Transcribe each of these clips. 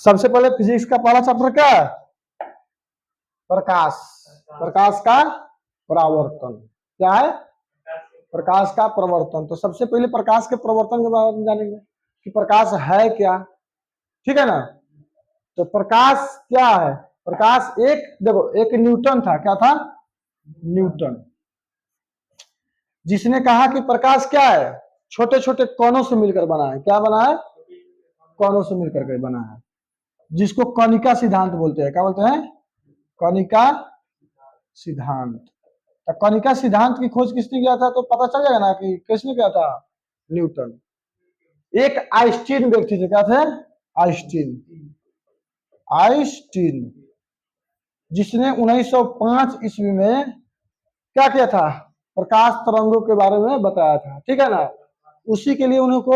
सबसे पहले फिजिक्स का पहला चैप्टर क्या है? प्रकाश। प्रकाश का परावर्तन। क्या है? प्रकाश का प्रवर्तन। तो सबसे पहले प्रकाश के प्रवर्तन के बारे में जानेंगे कि प्रकाश है क्या। ठीक है ना। तो प्रकाश क्या है? प्रकाश एक, देखो, एक न्यूटन था। क्या था? न्यूटन, जिसने कहा कि प्रकाश क्या है? छोटे छोटे कणों से मिलकर बना है। क्या बना है? कणों से मिलकर के बना है, जिसको कणिका सिद्धांत बोलते हैं। क्या बोलते हैं? कणिका सिद्धांत। तो कणिका सिद्धांत की खोज किसने किया था? तो पता चल जाएगा ना कि किसने किया था। न्यूटन। एक आइंस्टीन व्यक्ति थे। क्या थे? आइंस्टीन। आइंस्टीन, जिसने 1905 ईस्वी में क्या किया था? प्रकाश तरंगों के बारे में बताया था। ठीक है ना। उसी के लिए उनको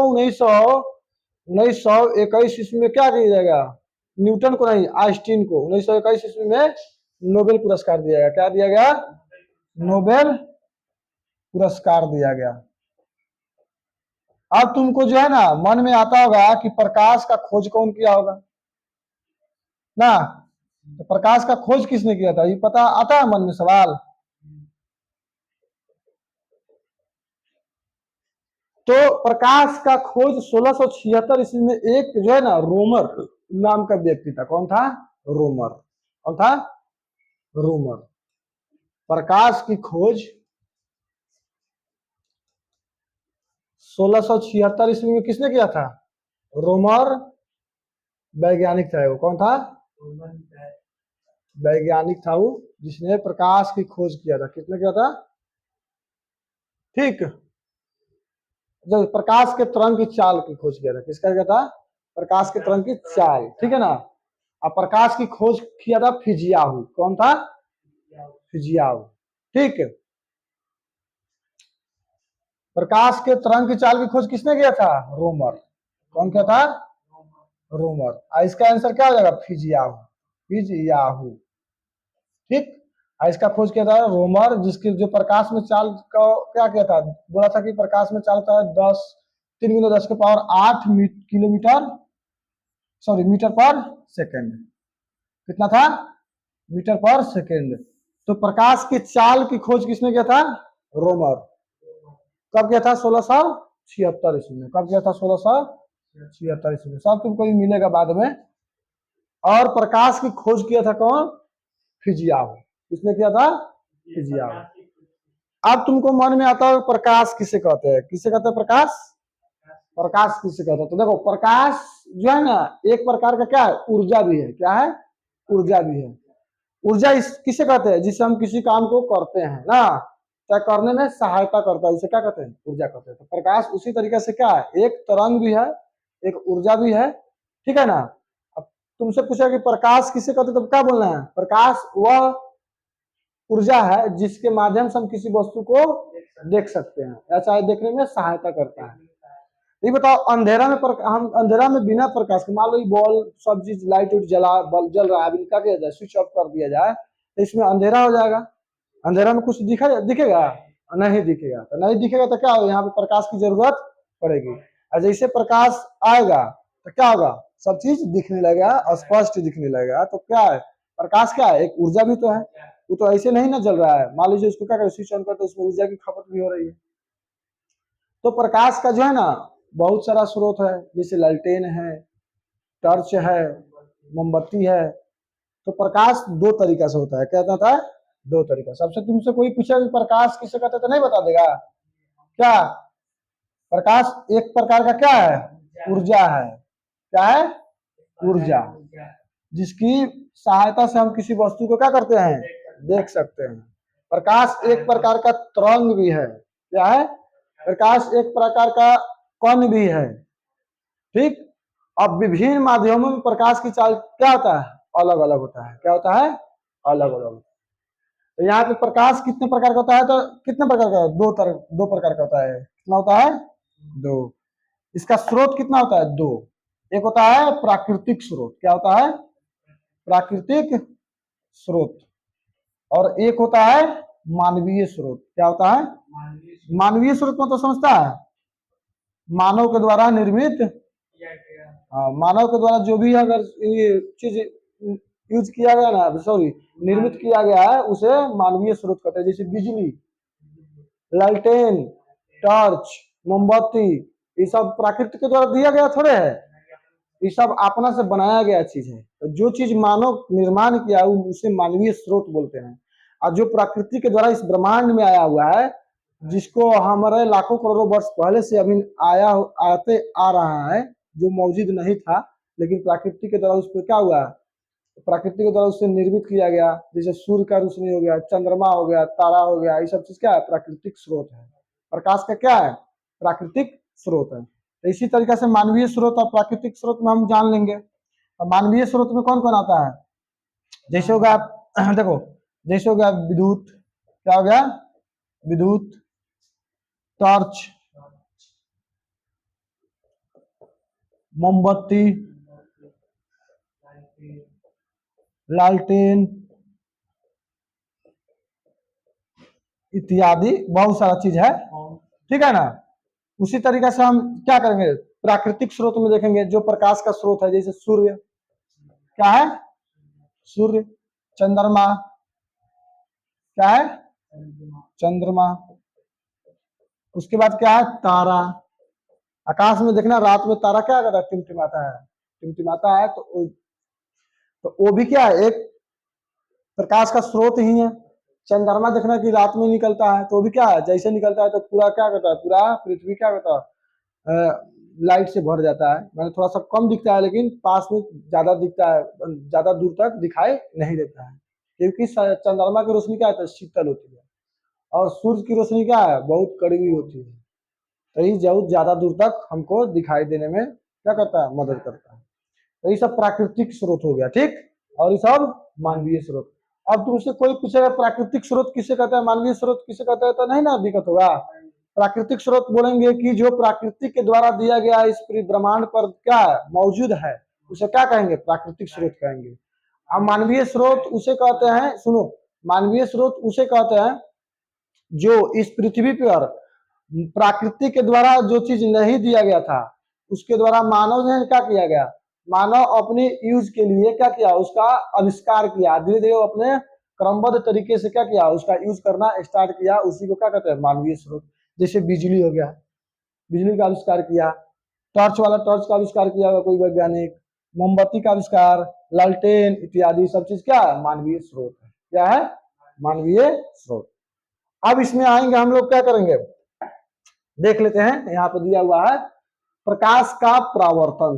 1921 ईस्वी में क्या दिया जाएगा? न्यूटन को नहीं, आइंस्टीन को 1921 ईस्वी में नोबेल पुरस्कार दिया गया। क्या दिया गया? नोबेल पुरस्कार दिया गया। अब तुमको जो है ना मन में आता होगा कि प्रकाश का खोज कौन किया होगा ना। तो प्रकाश का खोज किसने किया था, ये पता आता है मन में सवाल। तो प्रकाश का खोज 1676 ईस्वी में एक जो है ना रोमर नाम का व्यक्ति था। कौन था? रोमर। कौन था? रोमर। प्रकाश की खोज 1676 ईस्वी में किसने किया था? रोमर वैज्ञानिक था वो। कौन था? वैज्ञानिक था वो, जिसने प्रकाश की खोज किया था। किसने किया था? ठीक, जो प्रकाश के तरंग की चाल की खोज किया था। किसका किया था? प्रकाश के तरंग की चाल। ठीक है ना। अब प्रकाश की खोज किया था फिजियाहू। कौन था? फिजियाहू। ठीक है। प्रकाश के तरंग की चाल की खोज किसने किया था? रोमर। कौन किया था? रोमर। इसका आंसर क्या हो जाएगा? फिजियाहू। फिजियाहू। ठीक। इसका खोज किया था रोमर, जिसकी जो प्रकाश में चाल का क्या किया था? बोला था कि प्रकाश में चाल होता है 3 × 10⁸ किलोमीटर, सॉरी, मीटर पर सेकेंड। कितना था? मीटर पर सेकेंड। तो प्रकाश की चाल की खोज किसने किया था? रोमर। कब किया था? 1676 ईस्वी में। कब किया था? 1676 ईस्वी में। सब तुमको भी मिलेगा बाद में। और प्रकाश की खोज किया था कौन? फिजियाहू। किसने किया था? फिजियाहू। अब तुमको मन में आता है प्रकाश किसे कहते हैं? किसे कहते हैं प्रकाश? प्रकाश किसे कहते हैं? तो देखो, प्रकाश जो है ना एक प्रकार का क्या है? ऊर्जा भी है। क्या है? ऊर्जा भी है। ऊर्जा किसे कहते हैं? जिससे हम किसी काम को करते हैं ना, क्या करने में सहायता करता है, इसे क्या कहते हैं? ऊर्जा कहते हैं। तो प्रकाश उसी तरीके से क्या है? एक तरंग भी है, एक ऊर्जा भी है। ठीक है ना। अब तुमसे पूछा कि प्रकाश किसे कहते हैं, तो क्या बोलना है? प्रकाश वह ऊर्जा है जिसके माध्यम से हम किसी वस्तु को देख सकते हैं या चाहे देखने में सहायता करता है। ये बताओ, अंधेरा में हम अंधेरा में बिना प्रकाश के, मान लो बॉल सब चीज लाइट उट जला बल्ब जल रहा है, इनका किया जाए, स्विच ऑफ कर दिया जाए, तो इसमें अंधेरा हो जाएगा। अंधेरा में कुछ दिखेगा? नहीं दिखेगा। तो नहीं दिखेगा तो क्या होगा? यहाँ पे प्रकाश की जरूरत पड़ेगी। और जैसे प्रकाश आएगा तो क्या होगा? सब चीज दिखने लगेगा, स्पष्ट दिखने लगेगा। तो क्या है? प्रकाश क्या है? एक ऊर्जा भी तो है। वो तो ऐसे नहीं ना जल रहा है। मान लीजिए उसको क्या करें, स्विच ऑन करते, उसमें ऊर्जा की खपत भी हो रही है। तो प्रकाश का जो है ना बहुत सारा स्रोत है, जैसे लालटेन है, टॉर्च है, मोमबत्ती है। तो प्रकाश दो तरीका से होता है। क्या होता है? दो तरीका। सबसे तुमसे कोई पूछा कि प्रकाश किसे कहते हैं, तो नहीं बता देगा क्या? प्रकाश एक प्रकार का क्या है? ऊर्जा है। क्या है? ऊर्जा, जिसकी सहायता से हम किसी वस्तु को क्या करते हैं? देख सकते हैं। प्रकाश एक प्रकार का तरंग भी है। क्या है? प्रकाश एक प्रकार का कण भी है। ठीक। अब विभिन्न माध्यमों में प्रकाश की चाल क्या होता है? अलग अलग होता है। क्या होता है? अलग अलग। तो यहाँ पे प्रकाश कितने प्रकार का होता है? तो कितने प्रकार का? दो प्रकार का होता है। कितना होता है? दो। इसका स्रोत कितना होता है? दो। एक होता है प्राकृतिक स्रोत। क्या होता है? प्राकृतिक स्रोत। और एक होता है मानवीय स्रोत। क्या होता है? मानवीय स्रोत मतलब समझता है? मानव के द्वारा निर्मित मानव के द्वारा जो भी अगर ये चीज यूज किया गया ना, सॉरी, निर्मित किया गया है, उसे मानवीय स्रोत कहते हैं। जैसे बिजली, लालटेन, टॉर्च, मोमबत्ती, ये सब प्राकृतिक के द्वारा दिया गया थोड़े है, ये सब अपना से बनाया गया चीज है। तो जो चीज मानव निर्माण किया उसे मानवीय स्रोत बोलते हैं। और जो प्रकृति के द्वारा इस ब्रह्मांड में आया हुआ है, जिसको हमारे लाखों करोड़ों वर्ष पहले से अभी आते आ रहा है, जो मौजूद नहीं था, लेकिन प्रकृति के द्वारा उस पर क्या हुआ, प्रकृति के द्वारा उससे निर्मित किया गया। जैसे सूर्य का रोशनी हो गया, चंद्रमा हो गया, तारा हो गया, ये सब चीज क्या है, प्राकृतिक स्रोत है। प्रकाश का क्या है, प्राकृतिक स्रोत है। तो इसी तरीके से मानवीय स्रोत और प्राकृतिक स्रोत में हम जान लेंगे। और मानवीय स्रोत में कौन कौन आता है, जैसे हो गया देखो, जैसे हो गया विद्युत, क्या हो गया, विद्युत, टॉर्च, मोमबत्ती, लालटेन इत्यादि बहुत सारा चीज है, ठीक है ना। उसी तरीके से हम क्या करेंगे, प्राकृतिक स्रोत में देखेंगे जो प्रकाश का स्रोत है, जैसे सूर्य, क्या है, सूर्य, चंद्रमा, क्या है, चंद्रमा, उसके बाद क्या है, तारा। आकाश में देखना, रात में तारा क्या करता है, टिमटिमाता है, टिमटिमाता है। तो वो भी क्या है, एक प्रकाश का स्रोत ही है। चंद्रमा देखना कि रात में निकलता है, तो वो भी क्या है, जैसे निकलता है तो पूरा क्या करता है, पूरा पृथ्वी क्या करता है, लाइट से भर जाता है। मैंने थोड़ा सा कम दिखता है, लेकिन पास में ज्यादा दिखता है, ज्यादा दूर तक दिखाई नहीं देता है, क्योंकि चंद्रमा की रोशनी क्या है, शीतल होती है, और सूर्य की रोशनी क्या है, बहुत कड़वी होती है। तो ये बहुत ज्यादा दूर तक हमको दिखाई देने में क्या करता है, मदद करता है। तो ये सब प्राकृतिक स्रोत हो गया, ठीक। और ये सब मानवीय स्रोत। अब तुमसे कोई पूछेगा प्राकृतिक स्रोत किसे कहता है, मानवीय स्रोत किसे कहता है, तो नहीं ना दिक्कत होगा। प्राकृतिक स्रोत बोलेंगे कि जो प्रकृति के द्वारा दिया गया इस पूरी ब्रह्मांड पर क्या मौजूद है, उसे क्या कहेंगे, प्राकृतिक स्रोत कहेंगे। अब मानवीय स्रोत उसे कहते हैं, सुनो, मानवीय स्रोत उसे कहते हैं जो इस पृथ्वी पर प्रकृति के द्वारा जो चीज नहीं दिया गया था, उसके द्वारा मानव ने क्या किया गया, मानव अपने यूज के लिए क्या किया, उसका आविष्कार किया, धीरे धीरे अपने क्रमबद्ध तरीके से क्या किया, उसका यूज करना स्टार्ट किया। उसी को क्या कहते हैं, मानवीय स्रोत। जैसे बिजली हो गया, बिजली का आविष्कार किया, टॉर्च वाला टॉर्च का आविष्कार किया कोई वैज्ञानिक, मोमबत्ती का आविष्कार, लालटेन इत्यादि सब चीज क्या है, मानवीय स्रोत है। क्या है, मानवीय स्रोत। अब इसमें आएंगे हम लोग, क्या करेंगे, देख लेते हैं, यहाँ पे दिया हुआ है प्रकाश का परावर्तन।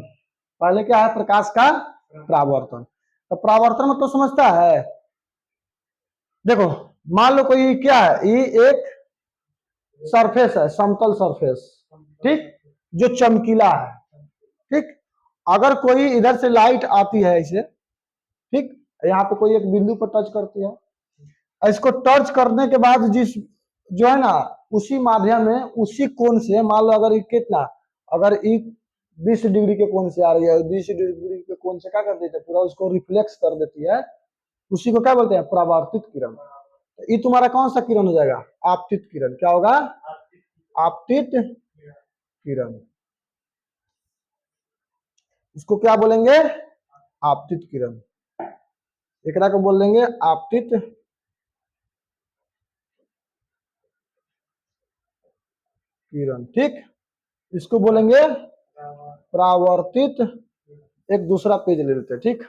पहले क्या है, प्रकाश का परावर्तन। तो परावर्तन मतलब समझता है, देखो मान लो कोई क्या है, ये एक सरफेस है, समतल सरफेस, ठीक, जो चमकीला है, ठीक। अगर कोई इधर से लाइट आती है इसे, ठीक, यहाँ पे कोई एक बिंदु पर टच करती है, इसको टच करने के बाद जिस जो है ना, उसी माध्यम में उसी कोण से, मान लो अगर कितना, अगर 20 डिग्री के कोण से आ रही है, 20 डिग्री के कोण से क्या कर देती है, पूरा उसको रिफ्लेक्स कर देती है, उसी को क्या बोलते हैं, परावर्तित किरण। तो ये तुम्हारा कौन सा किरण हो जाएगा, आपतित किरण। क्या होगा, आपतित किरण। इसको क्या बोलेंगे, आपतित किरण। एकरा को बोल देंगे आपतित किरण, ठीक। इसको बोलेंगे परावर्तित। एक दूसरा पेज ले लेते हैं, ठीक,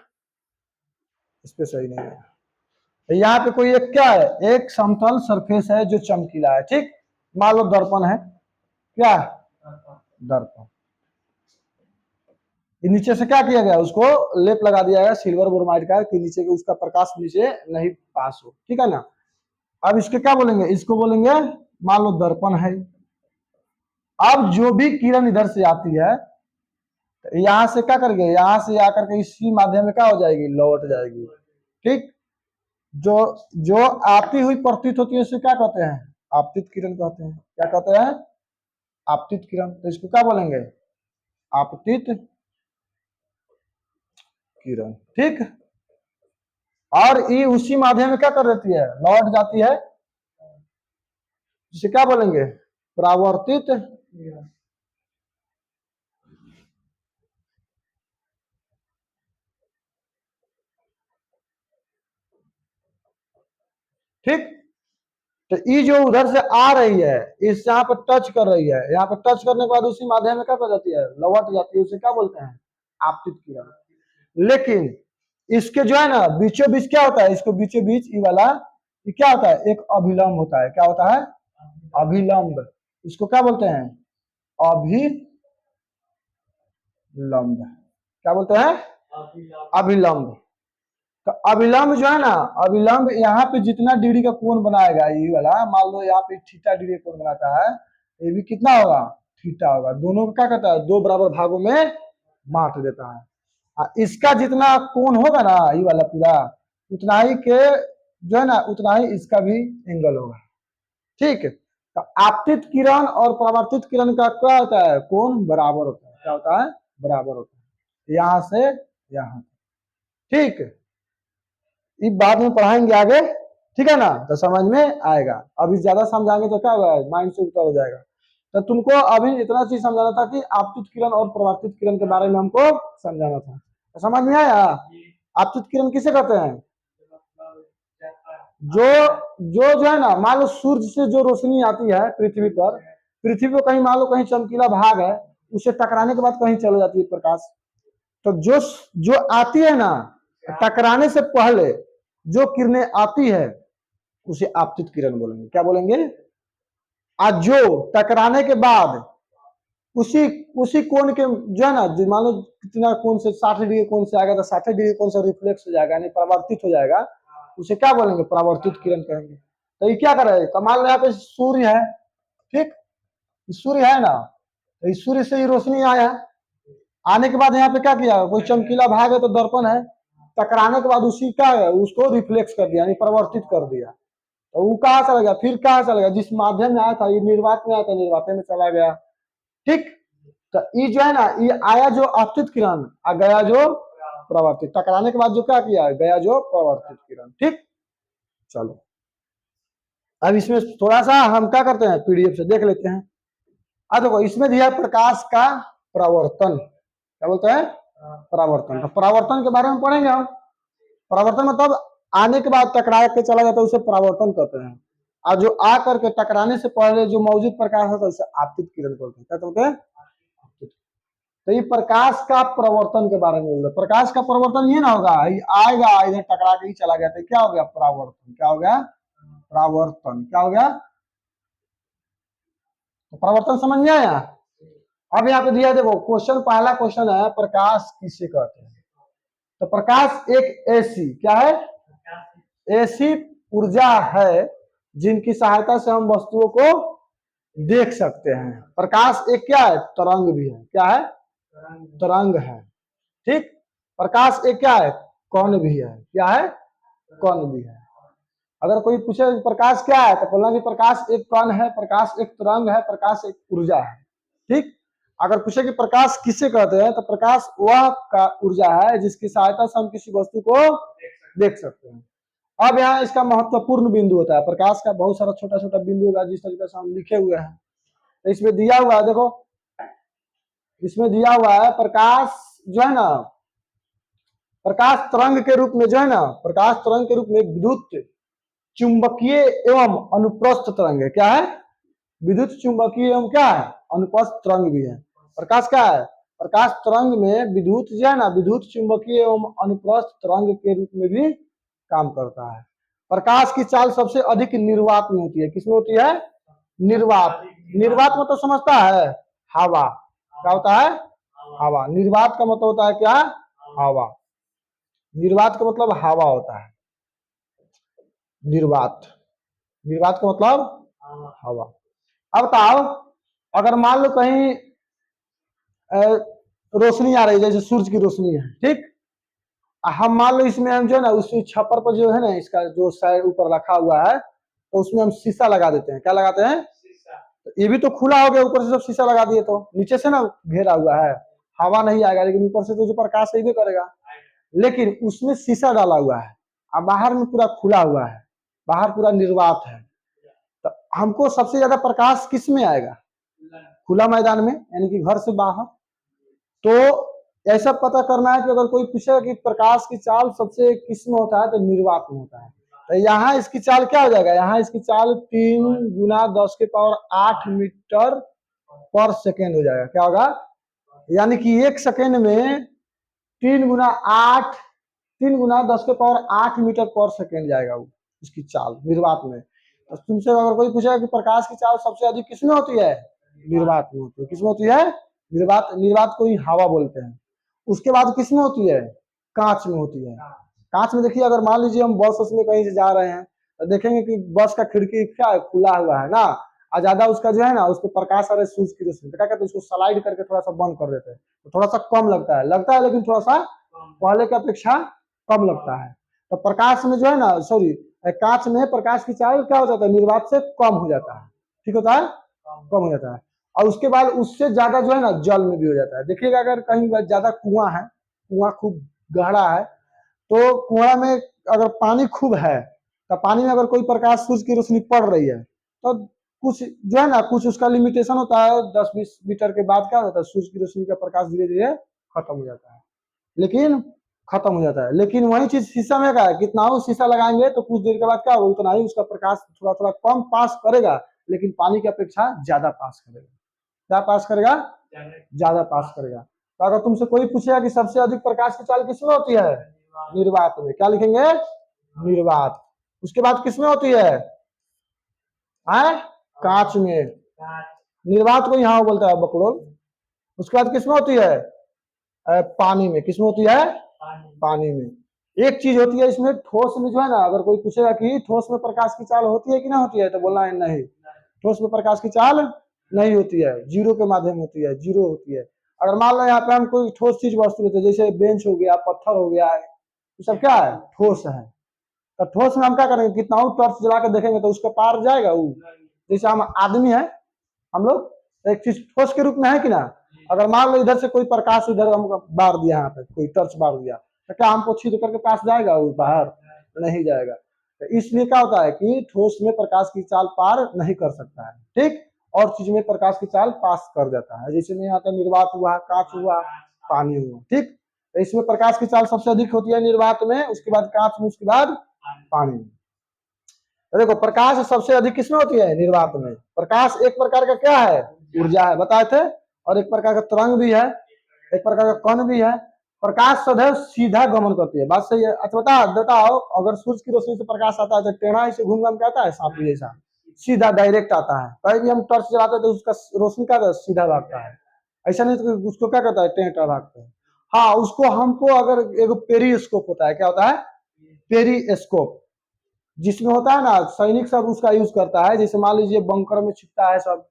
इस पे सही नहीं है। यहाँ पे कोई एक क्या है, एक समतल सरफेस है जो चमकीला है, ठीक। मान लो दर्पण है, क्या, दर्पण। नीचे से क्या किया गया, उसको लेप लगा दिया गया सिल्वर ब्रोमाइड का, कि नीचे उसका प्रकाश नीचे नहीं पास हो, ठीक है ना। अब इसके क्या बोलेंगे, इसको बोलेंगे, मान लो दर्पण है। अब जो भी किरण इधर से आती है, यहां से क्या करेंगे, यहां से आकर के इसी माध्यम में क्या हो जाएगी, लौट जाएगी, ठीक। जो जो आती हुई प्रतीत होती है उसे क्या कहते हैं, आपतित किरण कहते हैं। क्या कहते हैं, आपतित किरण। तो इसको क्या बोलेंगे, आपतित किरण, ठीक। और ये उसी माध्यम में क्या कर देती है, लौट जाती है, इसे क्या बोलेंगे, परावर्तित ठीक। तो ई जो उधर से आ रही है, इस यहाँ पर टच कर रही है, यहाँ पर टच करने के बाद उसी माध्यम में क्या कर जाती है, लौट जाती है, उसे क्या बोलते हैं, आपतित किरण। लेकिन इसके जो है ना बीचों बीच क्या होता है, इसको बीचों बीच ई वाला ये क्या होता है, एक अभिलंब होता है। क्या होता है, अभिलंब। इसको क्या बोलते हैं, अभिलंब। क्या बोलते हैं, अभिलंब। तो अभिलंब जो है ना, अभिलंब यहाँ पे जितना डिग्री का कोण बनाएगा, ये वाला मान लो यहाँ पे थीटा डिग्री कोण बनाता है, ये भी कितना होगा, थीटा होगा। दोनों को क्या करता है, दो बराबर भागों में बांट देता है। इसका जितना कोण होगा ना, ये वाला पूरा, उतना ही के जो है ना, उतना ही इसका भी एंगल होगा। ठीक। तो आपतित किरण और परावर्तित किरण का क्या होता है, कोण बराबर होता है। क्या होता है, बराबर होता है, यहां से यहां। ठीक, ये बाद में पढ़ाएंगे आगे, ठीक है ना, तो समझ में आएगा। अभी ज्यादा समझाएंगे तो क्या होगा, माइंड से ऊपर हो जाएगा। तो तुमको अभी इतना चीज समझाना था कि आपतित किरण और परावर्तित किरण के बारे में हमको समझाना था। तो समझ में आया, आपतित किरण किसे कहते हैं, जो है ना, मान लो सूर्य से जो रोशनी आती है पृथ्वी पर, पृथ्वी पर कहीं मान लो कहीं चमकीला भाग है, उसे टकराने के बाद कहीं चले जाती है प्रकाश। तो जो आती है ना, टकराने से पहले जो किरणें आती है उसे आपतित किरण बोलेंगे। क्या बोलेंगे, आज जो टकराने के बाद उसी कोण के जो है ना, जो मान लो कितना कोण से 60 डिग्री कोण से आएगा, तो 60 डिग्री कोण से रिफ्लेक्स हो जाएगा, यानी परावर्तित हो जाएगा, उसे क्या बोलेंगे, परावर्तित किरण कहेंगे। तो ये क्या कर रहा है, कमाल में यहाँ पे सूर्य है, ठीक, सूर्य है ना, तो इस सूर्य से ही रोशनी आया, आने के बाद यहाँ पे क्या किया, कोई चमकीला भाग है तो दर्पण है, टकराने के बाद उसी का उसको रिफ्लेक्स कर दिया, यानी परावर्तित कर दिया। तो वो कहाँ चला गया, फिर कहाँ चला गया, जिस माध्यम में आया था, ये निर्वात में आया था, निर्वात में चला गया। ठीक। तो ये जो है ना, ये आया जो आपतित किरण, आ गया जो परावर्तित, टकराने के बाद जो क्या किया, गया जो परावर्तित किरण। ठीक, चलो अब इसमें थोड़ा सा हम क्या करते हैं, पीडीएफ से देख लेते हैं। अब देखो इसमें दिया प्रकाश का परावर्तन, क्या बोलते हैं, परावर्तन। तो परावर्तन के बारे में पढ़ेंगे हम। परावर्तन मतलब आने के बाद टकरा के चला जाता है, उसे परावर्तन कहते हैं। और जो आ करके टकराने से पहले जो मौजूद प्रकाश होता है उसे आपतित किरण बोलते हैं। क्या बोलते हैं, तो ये प्रकाश का प्रवर्तन के बारे में बोल रहे। प्रकाश का प्रवर्तन ये ना होगा, ये आएगा इधर टकरा के ही चला गया, तो क्या हो गया, परावर्तन। क्या हो गया, परावर्तन। क्या हो गया, तो परावर्तन समझ में आया। अब यहाँ पे दिया देखो क्वेश्चन, पहला क्वेश्चन है, प्रकाश किसे कहते हैं। तो प्रकाश एक ऐसी क्या है, ऐसी ऊर्जा है जिनकी सहायता से हम वस्तुओं को देख सकते हैं। प्रकाश एक क्या है, तरंग भी है। क्या है, तरंग है। ठीक, प्रकाश एक क्या है, कण भी है। क्या है, कण भी है। अगर कोई पूछे प्रकाश क्या है, तो बोलना कि प्रकाश एक कण है, प्रकाश एक तरंग है, प्रकाश एक ऊर्जा है। ठीक, अगर पूछे कि प्रकाश किसे कहते हैं, तो प्रकाश वह का ऊर्जा है जिसकी सहायता से हम किसी वस्तु को देख सकते हैं। अब यहाँ इसका महत्वपूर्ण बिंदु होता है, प्रकाश का बहुत सारा छोटा छोटा बिंदु होगा, जिस तरीके से हम लिखे हुए हैं। तो इसमें दिया हुआ है, देखो इसमें दिया हुआ है, प्रकाश जो है ना, प्रकाश तरंग के रूप में जो है ना, प्रकाश तरंग के रूप में विद्युत चुंबकीय एवं अनुप्रस्थ तरंग है। क्या है, विद्युत चुंबकीय एवं क्या है, अनुप्रस्थ तरंग भी है। प्रकाश क्या है, प्रकाश तरंग में विद्युत जो है ना, विद्युत चुंबकीय एवं अनुप्रस्थ तरंग के रूप में भी काम करता है। प्रकाश की चाल सबसे अधिक निर्वात में होती है। किसमें होती है, निर्वात। निर्वात में तो समझता है, हवा। क्या होता है, हवा। निर्वात का मतलब होता है क्या, हवा। निर्वात का मतलब हवा होता है, निर्वात। निर्वात का मतलब हवा। अब बताओ, अगर मान लो कहीं रोशनी आ रही है, जैसे सूरज की रोशनी है, ठीक, हम मान लो इसमें हम जो है ना, उसी छप्पर पर जो है ना, इसका जो साइड ऊपर रखा हुआ है, तो उसमें हम शीशा लगा देते हैं। क्या लगाते हैं, तो ये भी तो खुला हो गया, ऊपर से सब शीशा लगा दिए, तो नीचे से ना घेरा हुआ है, हवा नहीं आएगा, लेकिन ऊपर से तो जो प्रकाश है भी करेगा, लेकिन उसमें शीशा डाला हुआ है, अब बाहर में पूरा खुला हुआ है, बाहर पूरा निर्वात है। तो हमको सबसे ज्यादा प्रकाश किस में आएगा, खुला मैदान में, यानी कि घर से बाहर। तो ऐसा पता करना है कि अगर कोई पूछेगा कि प्रकाश की चाल सबसे किस में होता है, तो निर्वात में होता है। तो यहाँ इसकी चाल क्या हो जाएगा, यहाँ इसकी चाल 3 गुना 10 के पावर 8 मीटर पर सेकेंड हो जाएगा। क्या होगा, यानी कि 1 सेकेंड में 3 गुना 8, 3 गुना 10 के पावर 8 मीटर पर सेकेंड जाएगा वो इसकी चाल निर्वात में। तो तुमसे अगर कोई पूछेगा कि प्रकाश की चाल सबसे अधिक किसमें होती है, निर्वात में होती है। किसमें होती है, निर्वात। निर्वात को ही हवा बोलते हैं। उसके बाद किसमें होती है, कांच में होती है। कांच में देखिए, अगर मान लीजिए हम बस में कहीं से जा रहे हैं तो देखेंगे कि बस का खिड़की क्या है, खुला हुआ है ना, और ज्यादा उसका जो है ना, उसको प्रकाश आ रहा है सूरज की रोशनी, तो क्या कहते हैं, उसको स्लाइड करके थोड़ा सा बंद कर देते हैं, तो थोड़ा सा कम लगता है लेकिन थोड़ा सा पहले की अपेक्षा कम लगता है। तो प्रकाश में जो है ना, सॉरी, कांच में प्रकाश की चाल क्या हो जाता है, निर्वात से कम हो जाता है। ठीक होता है, कम हो जाता है। और उसके बाद उससे ज्यादा जो है ना जल में भी हो जाता है। देखिएगा अगर कहीं ज्यादा कुआं है, कुआं खूब गहरा है, तो कुआं में अगर पानी खूब है तो पानी में अगर कोई प्रकाश सूरज की रोशनी पड़ रही है तो कुछ जो है ना, कुछ उसका लिमिटेशन होता है, 10-20 मीटर के बाद क्या होता है, सूरज की रोशनी का प्रकाश धीरे धीरे खत्म हो जाता है, लेकिन खत्म हो जाता है। लेकिन वही चीज शीशा में का है, कितना हो शीशा लगाएंगे तो कुछ देर के बाद क्या होगा, उतना ही उसका प्रकाश थोड़ा थोड़ा कम पास करेगा, लेकिन पानी की अपेक्षा ज्यादा पास करेगा। क्या पास करेगा, ज्यादा पास करेगा। तो अगर तुमसे कोई पूछेगा कि सबसे अधिक प्रकाश की चाल किसमें होती है, निर्वात में, क्या लिखेंगे, निर्वात। उसके बाद किसमें होती है, कांच में। निर्वात को यहाँ बोलता है बकलोल। उसके बाद किसमें होती है, पानी में। किसमें होती है, पानी में। एक चीज होती है इसमें, ठोस में जो है ना, अगर कोई पूछेगा कि ठोस में प्रकाश की चाल होती है कि ना होती है, तो बोलना है नहीं, ठोस में प्रकाश की चाल नहीं होती है, जीरो के माध्यम होती है, जीरो होती है। अगर मान लो यहाँ पे हम कोई ठोस चीज वस्तु लेते हैं, जैसे बेंच हो गया, पत्थर हो गया, ये सब क्या है, ठोस है। तो ठोस में हम क्या करेंगे, कितना टॉर्च जला के देखेंगे तो उसका पार जाएगा वो। जैसे हम आदमी है, हम लोग एक चीज ठोस के रूप में है कि ना, अगर मान लो इधर से कोई प्रकाश इधर हम बार दिया, यहाँ पे कोई टॉर्च बार दिया, तो क्या हमको छीन करके पास जाएगा वो बाहर, नहीं जाएगा। तो इसलिए क्या होता है कि ठोस में प्रकाश की चाल पार नहीं कर सकता है, ठीक, और चीज में प्रकाश की चाल पास कर जाता है। जैसे में यहाँ पे निर्वात हुआ, कांच हुआ, पानी हुआ, ठीक। तो इसमें प्रकाश की चाल सबसे अधिक होती है निर्वात में, उसके बाद कांच में, उसके बाद पानी में। तो देखो प्रकाश सबसे अधिक किसमें होती है, निर्वात में। प्रकाश एक प्रकार का क्या है, ऊर्जा है, बताए थे, और एक प्रकार का तरंग भी है, एक प्रकार का कण भी है। प्रकाश सदैव सीधा गमन करती है, बात सही है। अच्छा बताओ, अगर सूर्य की रोशनी से प्रकाश आता है तो टेढ़ा से घूम घाम के आता है, सांप जैसा सीधा डायरेक्ट आता है। कहीं भी हम टॉर्च जलाते हैं तो उसका रोशनी का सीधा भागता है, ऐसा नहीं तो उसको क्या कहता है, टेढ़ा भागता है। हाँ, उसको हमको अगर एक पेरीस्कोप होता है, क्या होता है, पेरीस्कोप, जिसमें होता है ना, सैनिक सब उसका यूज करता है। जैसे मान लीजिए बंकर में छिपता है सब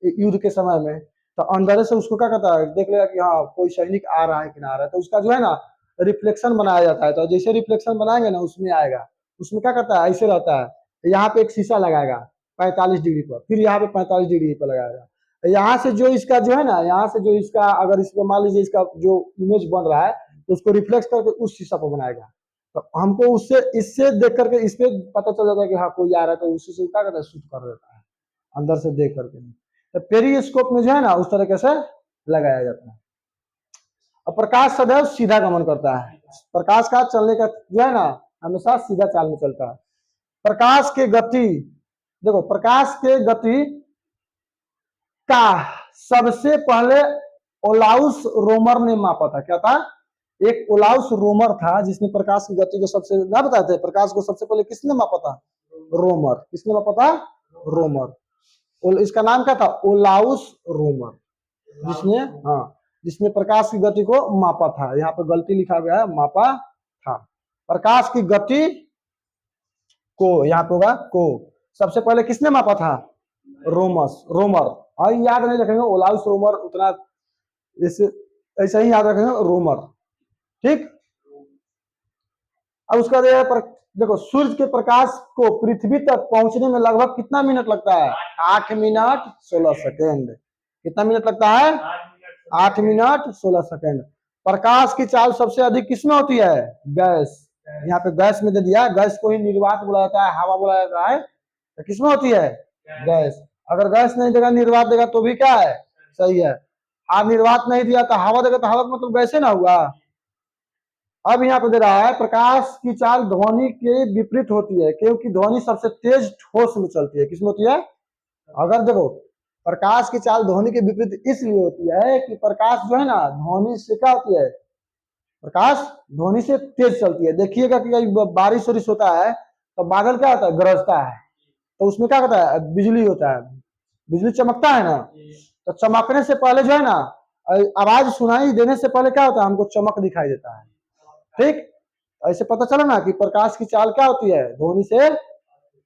युद्ध के समय में, तो अंदर से उसको क्या कहता है, देख लेगा कि हाँ कोई सैनिक आ रहा है कि ना आ रहा है, तो उसका जो है ना रिफ्लेक्शन बनाया जाता है। तो जैसे रिफ्लेक्शन बनाएंगे ना, उसमें आएगा। उसमें क्या करता है, ऐसे रहता है, तो यहाँ पे एक शीशा लगाएगा 45 डिग्री पर, फिर यहाँ पे 45 डिग्री पर लगाएगा। तो यहाँ से जो इसका जो है ना, यहाँ से जो इसका, अगर इसको मान लीजिए इसका जो इमेज बन रहा है, तो उसको रिफ्लेक्ट करके उस शीशा पर बनाएगा। तो हमको उससे, इससे देख करके इस पे पता चल जाता है कि हाँ कोई आ रहा है, तो उसी से क्या करता है, शूट कर देता है अंदर से देख करके। तो पेरिस्कोप में जो है ना उस तरीके से लगाया जाता है। और प्रकाश सदैव सीधा गमन करता है। प्रकाश का चलने का जो है ना, हमेशा सीधा चाल में चलता है। प्रकाश के गति, देखो प्रकाश के गति का सबसे पहले ओलाउस रोमर ने मापा था। क्या था, एक ओलाउस रोमर था जिसने प्रकाश की गति को सबसे, ना बताए थे, प्रकाश को सबसे पहले किसने मापा था, रोमर। किसने मापा था, रोमर। इसका नाम क्या था, ओलाउस रोमर, जिसने, हाँ, जिसने प्रकाश की गति को मापा था। यहाँ पे गलती लिखा गया है, मापा था। प्रकाश की गति को, यहाँ पे होगा को, सबसे पहले किसने मापा था, रोमर। हाँ, याद नहीं रखेंगे ओलाउस रोमर, उतना ऐसा ही याद रखेंगे, रोमर, ठीक। अब उसका देखो सूर्य के प्रकाश को पृथ्वी तक पहुंचने में लगभग कितना मिनट लगता है, 8 मिनट 16 सेकेंड। कितना मिनट लगता है, 8 मिनट 16 सेकेंड। प्रकाश की चाल सबसे अधिक किसमें होती है, गैस। यहाँ पे गैस में दे दिया, गैस को ही निर्वात बोला जाता है, हवा बोला जाता है, तो किसमें होती है, गैस। अगर गैस नहीं देगा, निर्वात देगा तो भी क्या है, सही है। हाँ, निर्वात नहीं दिया तो हवा देगा, तो हवा का मतलब गैसे ना हुआ। अब यहाँ पे दे रहा है प्रकाश की चाल ध्वनि के विपरीत होती है क्योंकि ध्वनि सबसे तेज ठोस में चलती है। किसमें होती है? अगर देखो प्रकाश की चाल ध्वनि के विपरीत इसलिए होती है कि प्रकाश जो है ना ध्वनि से क्या होती है, प्रकाश ध्वनि से तेज चलती है। देखिएगा कि बारिश वारिश होता है तो बादल क्या होता है, गरजता है, तो उसमें क्या होता है, बिजली होता है, बिजली चमकता है ना, तो चमकने से पहले जो है ना आवाज सुनाई देने से पहले क्या होता है, हमको चमक दिखाई देता है। ठीक, ऐसे पता चला ना कि प्रकाश की चाल क्या होती है, ध्वनि से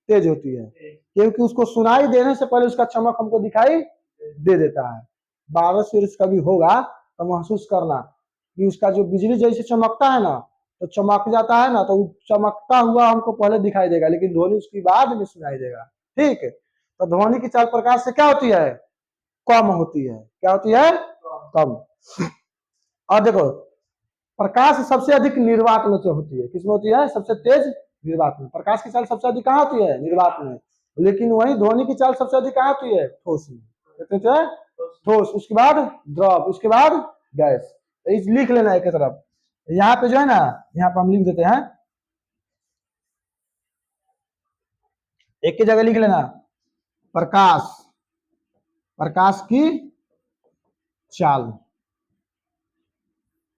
तेज होती है क्योंकि उसको सुनाई देने से पहले उसका चमक हमको दिखाई दे देता है। बारिश वारिश कभी होगा तो महसूस करना कि उसका जो बिजली जैसे चमकता है ना, तो चमक जाता है ना, तो चमकता हुआ हमको पहले दिखाई देगा लेकिन ध्वनि उसकी बाद में सुनाई देगा। ठीक है, तो ध्वनि की चाल प्रकाश से क्या होती है, कम होती है। क्या होती है? कम। और देखो प्रकाश सबसे अधिक निर्वात में होती है। किसमें होती है? सबसे तेज निर्वात में। प्रकाश की चाल सबसे अधिक कहाँ होती है? निर्वात में। लेकिन वही ध्वनि की चाल सबसे अधिक कहाँ होती है? ठोस में। कहते हैं ठोस, उसके बाद द्रव, उसके बाद गैस। लिख लेना एक तरफ। यहाँ पे जो है ना, यहाँ पे हम लिख देते हैं, एक की जगह लिख लेना प्रकाश, प्रकाश की चाल।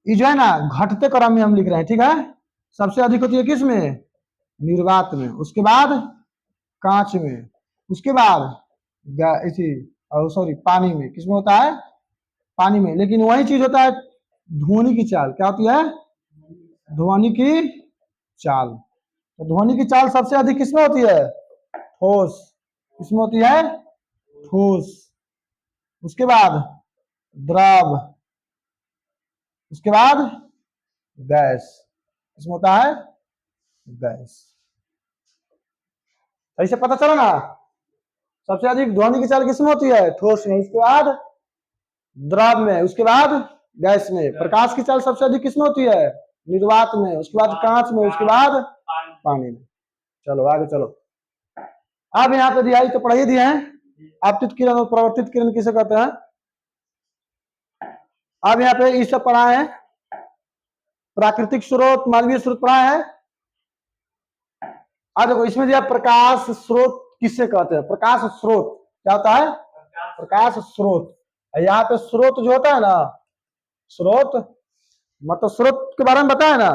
ये जो है ना घटते क्रम में हम लिख रहे हैं। ठीक है, सबसे अधिक होती है किसमें? निर्वात में, उसके बाद कांच में, उसके बाद इसी सॉरी पानी में। किसमें होता है? पानी में। लेकिन वही चीज होता है ध्वनि की चाल। क्या होती है? ध्वनि की चाल। तो ध्वनि की चाल सबसे अधिक किसमें होती है? ठोस। किसमें होती है? ठोस। उसके बाद द्रव, उसके बाद गैस। इसमें होता है गैस। ऐसे पता चला ना, सबसे अधिक ध्वनि की चाल किसमें होती है? ठोस में, उसके बाद द्रव में, उसके बाद गैस में। प्रकाश की चाल सबसे अधिक किसमें होती है? निर्वात में, उसके बाद कांच में, उसके बाद पानी में। चलो आगे चलो। अब यहाँ पे दिया तो पढ़ाई दिए हैं, आपतित किरण और प्रवर्तित किरण किसे कहते हैं। अब यहाँ पे ये सब पढ़ा है, प्राकृतिक स्रोत, मानवीय स्रोत पढ़ा है। अब देखो इसमें दिया प्रकाश स्रोत किससे कहते हैं। प्रकाश स्रोत क्या होता है? प्रकाश स्रोत। यहाँ पे स्रोत जो होता है ना, स्रोत मतलब स्रोत के बारे में बताया ना,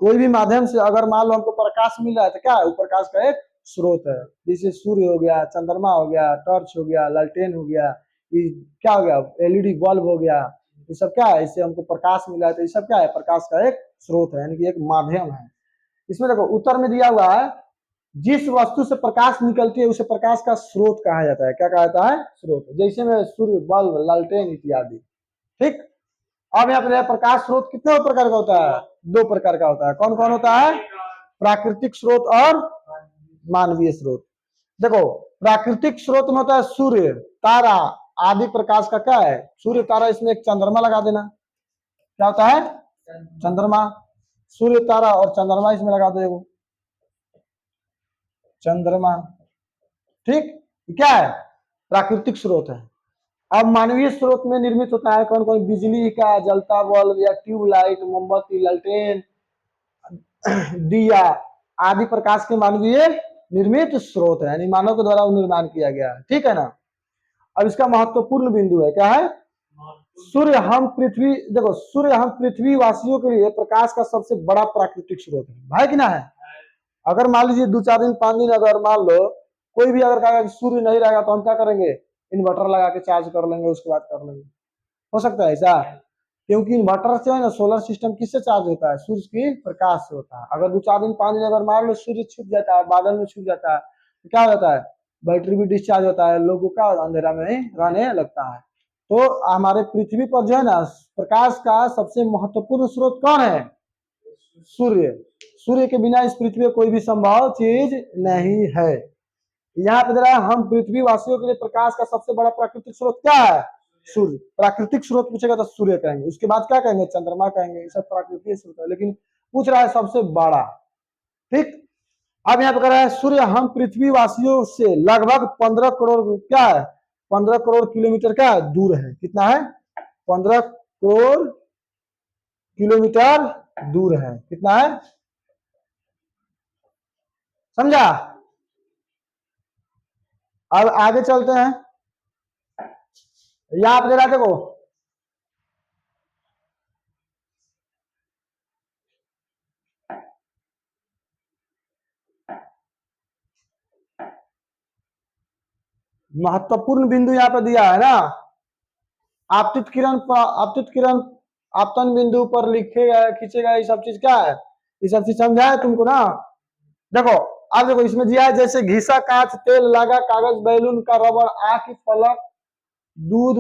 कोई भी माध्यम से अगर मान लो हमको प्रकाश मिल रहा है तो क्या है? वो प्रकाश का एक स्रोत है। जैसे सूर्य हो गया, चंद्रमा हो गया, टॉर्च हो गया, लालटेन हो गया, ये क्या हो गया, एलईडी बल्ब हो गया, ये सब क्या है? इससे हमको प्रकाश मिला है, तो ये सब क्या है? प्रकाश का एक स्रोत है, यानी कि एक माध्यम है। इसमें देखो उत्तर में दिया हुआ है, जिस वस्तु से प्रकाश निकलती है उसे प्रकाश का स्रोत कहा जाता है। क्या कहा जाता है? स्रोत। जैसे में सूर्य, बल्ब, लालटेन इत्यादि। ठीक, अब यहाँ पे प्रकाश स्रोत कितने प्रकार का होता है? दो प्रकार का होता है। कौन कौन होता है? प्राकृतिक स्रोत और मानवीय स्रोत। देखो प्राकृतिक स्रोत में होता है सूर्य, तारा आदि प्रकाश का क्या है? सूर्य, तारा, इसमें एक चंद्रमा लगा देना। क्या होता है? चंद्रमा। सूर्य, तारा और चंद्रमा इसमें लगा दो, चंद्रमा। ठीक, क्या है? प्राकृतिक स्रोत है। अब मानवीय स्रोत में निर्मित होता है कौन कौन? बिजली का जलता बल्ब या ट्यूबलाइट, मोमबत्ती, लालटेन, दिया आदि प्रकाश के मानवीय निर्मित स्रोत है, यानी मानव के द्वारा निर्माण किया गया है। ठीक है ना। अब इसका महत्वपूर्ण बिंदु है, क्या है? सूर्य हम पृथ्वी, देखो सूर्य हम पृथ्वी वासियों के लिए प्रकाश का सबसे बड़ा प्राकृतिक स्रोत है कि ना है? अगर मान लीजिए 2-4 दिन 5 दिन अगर मान लो कोई भी अगर कहेगा सूर्य नहीं रहेगा तो हम क्या करेंगे? इन्वर्टर लगा के चार्ज कर लेंगे, उसके बाद कर लेंगे। हो सकता है ऐसा? क्योंकि इन्वर्टर से है ना सोलर सिस्टम किससे चार्ज होता है? सूर्य की प्रकाश से होता है। अगर 2-4 दिन 5 दिन अगर मान लो सूर्य छुप जाता है, बादल में छुप जाता है, तो क्या होता है? बैटरी भी डिस्चार्ज होता है, लोगों का अंधेरा में रहने लगता है। तो हमारे पृथ्वी पर जो है ना प्रकाश का सबसे महत्वपूर्ण स्रोत कौन है? सूर्य। सूर्य के बिना इस पृथ्वी कोई भी संभव चीज नहीं है। यहाँ पे जरा हम पृथ्वी वासियों के लिए प्रकाश का सबसे बड़ा प्राकृतिक स्रोत क्या है? सूर्य। प्राकृतिक स्रोत पूछेगा तो सूर्य कहेंगे, उसके बाद क्या कहेंगे? चंद्रमा कहेंगे। सब प्राकृतिक स्रोत है, लेकिन पूछ रहा है सबसे बड़ा। ठीक, अब यहाँ पे कह रहा है सूर्य हम पृथ्वी वासियों से लगभग 15 करोड़ क्या है? 15 करोड़ किलोमीटर का दूर है। कितना है? 15 करोड़ किलोमीटर दूर है। कितना है, समझा। अब आगे चलते हैं, या आप जरा देखो, महत्वपूर्ण बिंदु यहाँ पे दिया है ना, आपतित किरण, आपतित किरण आपतन बिंदु पर लिखे गए, खींचे गए, ये सब चीज क्या है, ये सब चीज समझा है तुमको ना। देखो अब देखो इसमें दिया है, जैसे घिसा, कांच, तेल लगा, कागज, बैलून का रबड़, आंख की पलक, दूध,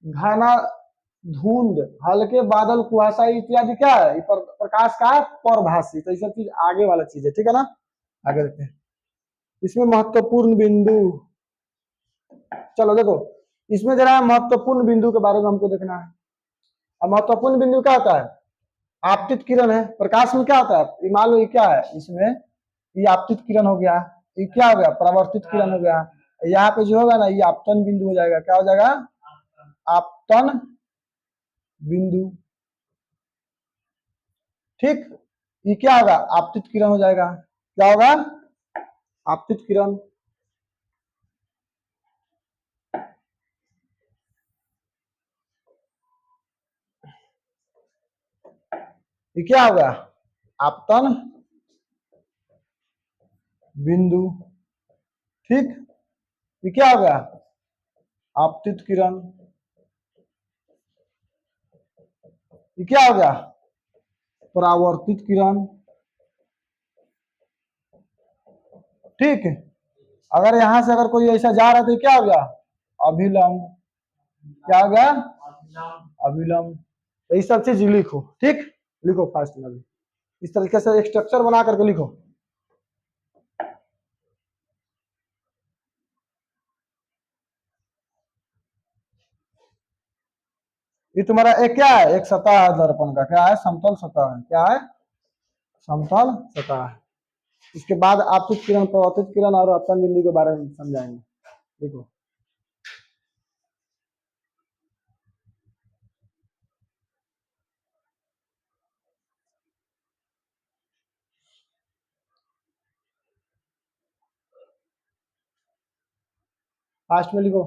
घना धुंध, हल्के बादल, कुहासा इत्यादि क्या है, प्रकाश का परभाषी। तो ये सब चीज आगे वाला चीज है, ठीक है ना। आगे देखते हैं, इसमें महत्वपूर्ण बिंदु, चलो देखो इसमें जरा महत्वपूर्ण बिंदु के बारे में हमको देखना है। अब महत्वपूर्ण बिंदु क्या होता है, आपतित किरण है। प्रकाश में क्या होता है, मान लो ये क्या है, इसमें ये आपतित किरण हो गया, ये क्या हो गया, परावर्तित किरण हो गया। यहाँ पे जो होगा ना, ये आपतन बिंदु हो जाएगा। क्या हो जाएगा, आपतन बिंदु, ठीक। ये क्या होगा, आपतित किरण हो जाएगा। क्या होगा, आपतित किरण। ये क्या होगा, आपतन बिंदु, ठीक। ये क्या हो गया, आपतित किरण। ये क्या हो गया, परावर्तित किरण, ठीक। अगर यहां से अगर कोई ऐसा जा रहा है तो क्या हो गया, अभिलंब। क्या हो गया, अभिलंब। तो ये सब चीज लिखो, ठीक। लिखो फास्ट में, इस तरीके से एक स्ट्रक्चर बना करके लिखो। ये तुम्हारा एक क्या है, एक सतह है दर्पण का, क्या है, समतल सतह है। क्या है, समतल सतह है। इसके बाद आपतित किरण, परावर्तित किरण और आपतन बिंदु के बारे में समझाएंगे। देखो फास्ट में लिखो।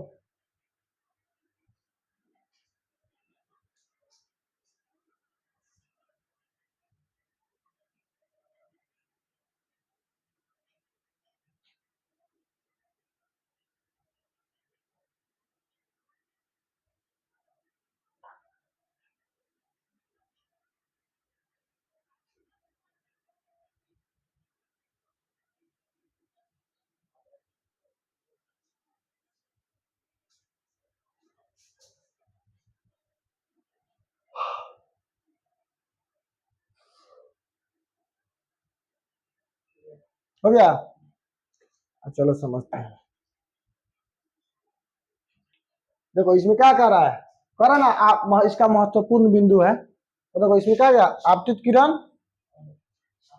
हो गया, चलो समझते हैं। देखो इसमें क्या कर रहा है, करा ना आप, इसका महत्वपूर्ण बिंदु है। तो देखो इसमें क्या गया, आपतित किरण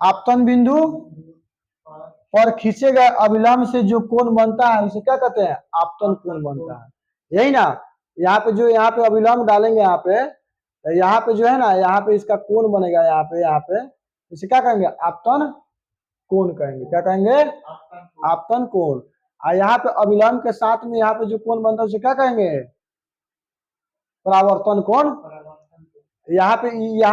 आपतन बिंदु पर खींचे गए अभिलंब से जो कोण बनता है उसे क्या कहते हैं, आपतन कोण बनता है। यही ना, यहाँ पे जो, यहाँ पे अभिलंब डालेंगे, यहाँ पे, यहाँ पे जो है ना, यहाँ पे इसका कोण बनेगा, यहाँ पे इसे क्या कहेंगे, आपतन कोण कहेंगे। क्या कहेंगे, आपतन कोण। और यहाँ पे अभिलंब के साथ में यहाँ पे जो कोण बनता है उसे क्या कहेंगे, परावर्तन कोण। यहाँ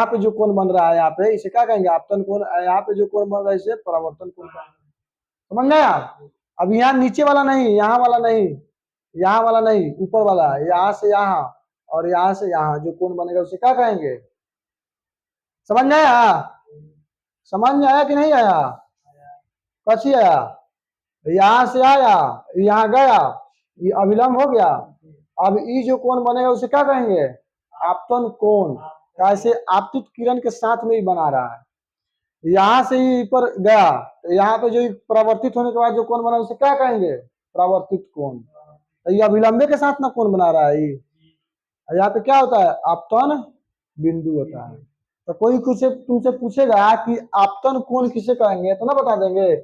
पे जो कोण बन रहा है, यहाँ पे इसे क्या कहेंगे, आपतन कोण। यहाँ पे जो कोण बन रहा है इसे परावर्तन कोण। समझ गया। अब यहाँ नीचे वाला नहीं, यहाँ वाला नहीं, यहाँ वाला नहीं, ऊपर वाला, यहाँ से यहाँ और यहाँ से यहाँ जो कोण बनेगा उसे क्या कहेंगे। समझ में आया, समझ में आया कि नहीं आया, कच्ची आया। यहाँ से आया, यहाँ गया, ये अभिलंब हो गया। अब ये जो कोण बनेगा उसे क्या कहेंगे, आपतन कोण। कैसे, आपतित किरण के साथ में ही बना रहा है। यहाँ से ही पर गया, तो यहाँ पे जो परावर्तित होने के बाद जो कोण बना उसे क्या कहेंगे, परावर्तित कोण। तो ये अभिलंबे के साथ ना कोण बना रहा है। यहाँ पे क्या होता है, आपतन बिंदु होता है। तो कोई कुछ तुमसे पूछेगा कि आपतन कोण किसे कहेंगे, तो ना बता देंगे,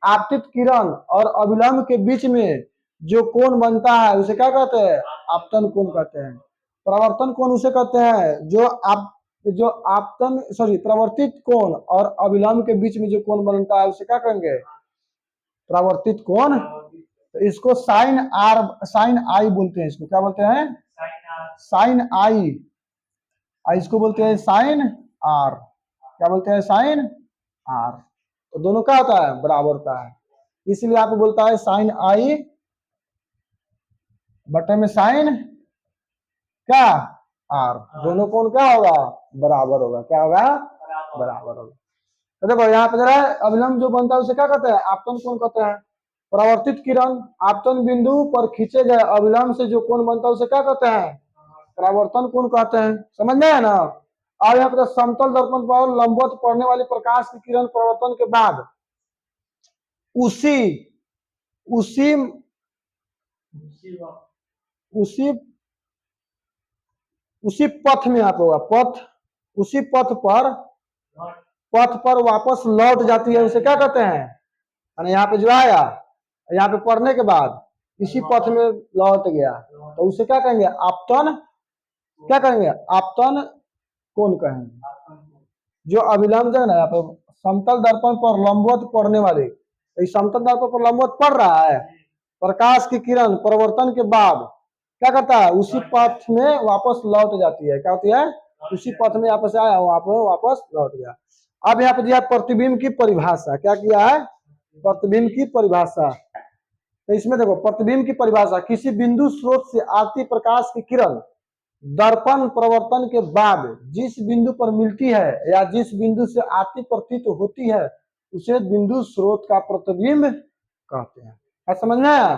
आपतित किरण और अभिलंब के बीच में जो कोण बनता है उसे क्या कहते हैं, आपतन कोण कहते हैं। प्रवर्तन कोण उसे कहते हैं जो आपतन सॉरी प्रवर्तित कोण और अविलंब के बीच में जो कोण बनता है उसे क्या कहेंगे? प्रवर्तित कोण। तो इसको साइन आई बोलते हैं। इसको क्या बोलते हैं? Sine I. इसको बोलते हैं साइन आर। क्या बोलते हैं? Sine r. तो दोनों क्या होता है? बराबर होता है। इसलिए आपको बोलता है साइन आई बटे में साइन क्या? आर। दोनों कोण क्या होगा? बराबर होगा। क्या होगा? बराबर होगा। तो देखो यहाँ पे जरा अविलंब जो बनता है उसे क्या कहते हैं? आपतन कोण कहते हैं। प्रवर्तित किरण आपतन बिंदु पर खींचे गए अविलंब से जो कोण बनता है उसे क्या कहते हैं? परावर्तन कोण कहते हैं। समझ में है ना? और यहाँ पे समतल दर्पण पर लंबवत पड़ने वाली प्रकाश की किरण परावर्तन के बाद उसी उसी उसी उसी पथ में आप होगा पथ उसी पथ पर वापस लौट जाती है उसे क्या कहते हैं? यहाँ पे जो आया यहाँ पे पढ़ने के बाद इसी पथ में लौट गया तो उसे क्या कहेंगे? आपतन। क्या कहेंगे? आपतन कोण कहेंगे। जो अविलंब है ना यहाँ पे समतल दर्पण पर लंबवत पड़ने वाले, समतल दर्पण पर लंबवत पड़ रहा है, प्रकाश की किरण परिवर्तन के बाद क्या करता है? उसी पथ में वापस लौट जाती है। क्या होती है? उसी पथ में वापस आया वहां पर वापस लौट गया। अब यहाँ पे दिया प्रतिबिंब की परिभाषा। क्या किया है? प्रतिबिंब की परिभाषा। तो इसमें देखो प्रतिबिंब की परिभाषा किसी बिंदु स्रोत से आती प्रकाश की किरण दर्पण प्रवर्तन के बाद जिस बिंदु पर मिलती है या जिस बिंदु से आती प्रतीत होती है उसे बिंदु स्रोत का प्रतिबिंब कहते हैं। क्या समझ में आया?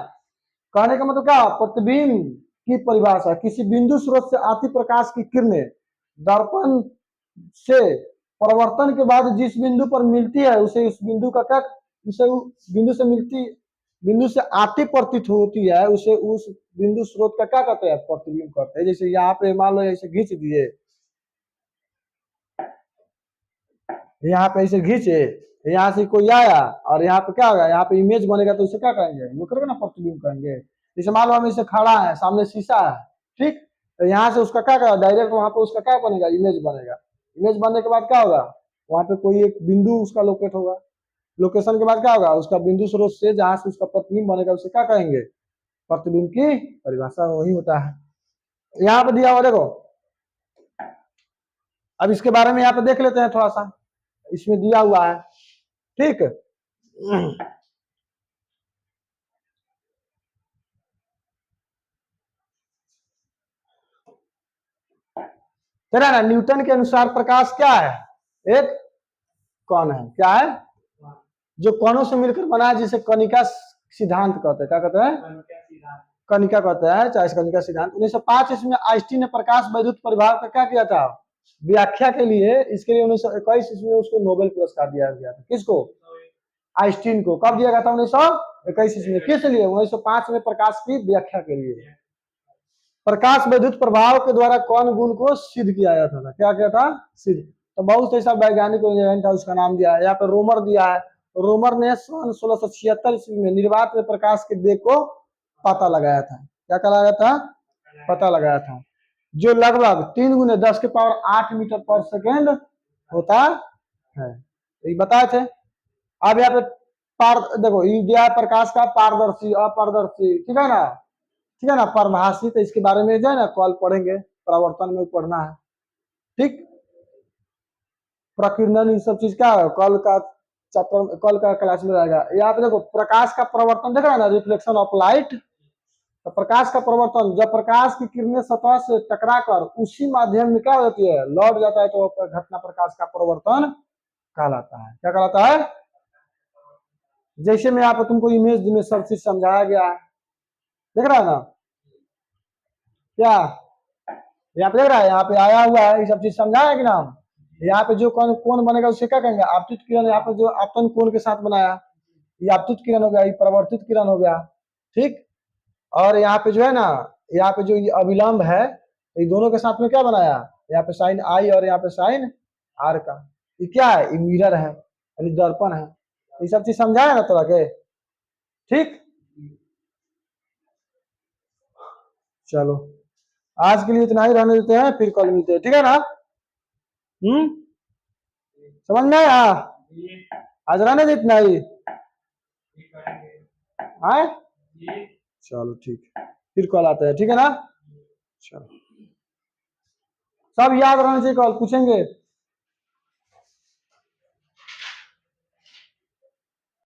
कहने का मतलब क्या? प्रतिबिंब की परिभाषा किसी बिंदु स्रोत से आती प्रकाश की किरणें दर्पण से परिवर्तन के बाद जिस बिंदु पर मिलती है उसे उस बिंदु का क्या उसे बिंदु से आती प्रतीत होती है उसे उस बिंदु स्रोत का क्या कहते हैं? प्रतिबिंब कहते हैं। जैसे यहाँ पे मान लो ऐसे खींच दिए, यहाँ पे ऐसे खींचे, यहाँ से कोई आया और यहाँ पे क्या होगा? यहाँ पे इमेज बनेगा तो उसे क्या कहेंगे? वो करेगा ना प्रतिबिंब कहेंगे। जैसे मान लो हम इसे खड़ा है, सामने शीशा है, ठीक, तो यहाँ से उसका क्या करेगा? डायरेक्ट वहां पे उसका क्या बनेगा? इमेज बनेगा। इमेज बनने के बाद क्या होगा? वहां पे कोई एक बिंदु उसका लोकेट होगा। लोकेशन के बाद क्या होगा? उसका बिंदु स्रोत से जहां से उसका प्रतिबिंब बनेगा उसे क्या कहेंगे? प्रतिबिंब की परिभाषा वही होता है। यहाँ पे दिया हुआ देखो, अब इसके बारे में यहाँ पे देख लेते हैं थोड़ा सा, इसमें दिया हुआ है, ठीक। तेरा ना न्यूटन के अनुसार प्रकाश क्या है? एक कण है। क्या है? जो कणों से मिलकर बना है जिसे कणिका सिद्धांत कहते हैं। क्या कहते हैं? कणिका कहते हैं, चाहे कणिका सिद्धांत। 1905 इसमें आइंस्टीन ने प्रकाश वैद्युत परिभाग का क्या किया था? व्याख्या के लिए। इसके लिए 1921 इसमें उसको नोबेल पुरस्कार दिया गया था। किसको? आइंस्टीन को। कब दिया गया था? 1921 इसमें। किस लिए? 1905 में प्रकाश की व्याख्या के लिए। प्रकाश वैद्युत प्रभाव के द्वारा कौन गुण को सिद्ध किया जाता था? क्या किया था? सिद्ध। तो बहुत ऐसा वैज्ञानिक था, उसका नाम दिया है। यहाँ पे रोमर दिया है। रोमर ने सन 1676 ईस्वी में निर्वात में प्रकाश के वेग को पता लगाया था। क्या लगाया था? पता लगाया था। जो लगभग 3 गुने 10 के पावर 8 मीटर पर सेकेंड होता है। ये बताए थे। अब यहाँ पे देखो ये दिया प्रकाश का पारदर्शी अपारदर्शी, ठीक है ना? ठीक है ना? परिभाषित। तो इसके बारे में जो है ना कल पढ़ेंगे, परावर्तन में पढ़ना है, ठीक। प्रकीर्णन ये सब चीज क्या है? कल का चैप्टर, कल का क्लास में रहेगा। यहाँ पे देखो प्रकाश का परिवर्तन देख रहा है ना, रिफ्लेक्शन ऑफ लाइट। तो प्रकाश का परिवर्तन जब प्रकाश की किरणें सतह से टकराकर उसी माध्यम में क्या हो जाती है? लौट जाता है, तो घटना प्रकाश का परिवर्तन कहलाता है। क्या कहलाता है? जैसे मैं यहाँ पे तुमको इमेज में सब चीज समझाया गया है, देख रहा है ना? क्या यहाँ पे देख रहा है? यहाँ पे आया हुआ है, ये सब चीज समझाया कि ना? यहाँ पे जो कोण बनेगा उसे क्या कहेंगे? आपतित किरण। यहाँ पे जो आपतन कोण के साथ बनाया, ये आपतित किरण हो गया, ये परावर्तित किरण हो गया, ठीक। और यहाँ पे जो है ना, यहाँ पे जो ये अविलंब है, ये दोनों के साथ में क्या बनाया? यहाँ पे साइन आई और यहाँ पे साइन आर का। ये क्या है? ये मिरर है, यानी दर्पण है। ये सब चीज समझाया ना तरह के, ठीक। चलो। आज के लिए इतना ही रहने देते हैं, फिर कल मिलते हैं, ठीक है ना? समझ में आया? आज रहने दे इतना ही। आए चलो ठीक है, फिर कल आते हैं, ठीक है ना? चलो सब याद रहना चाहिए, कल पूछेंगे।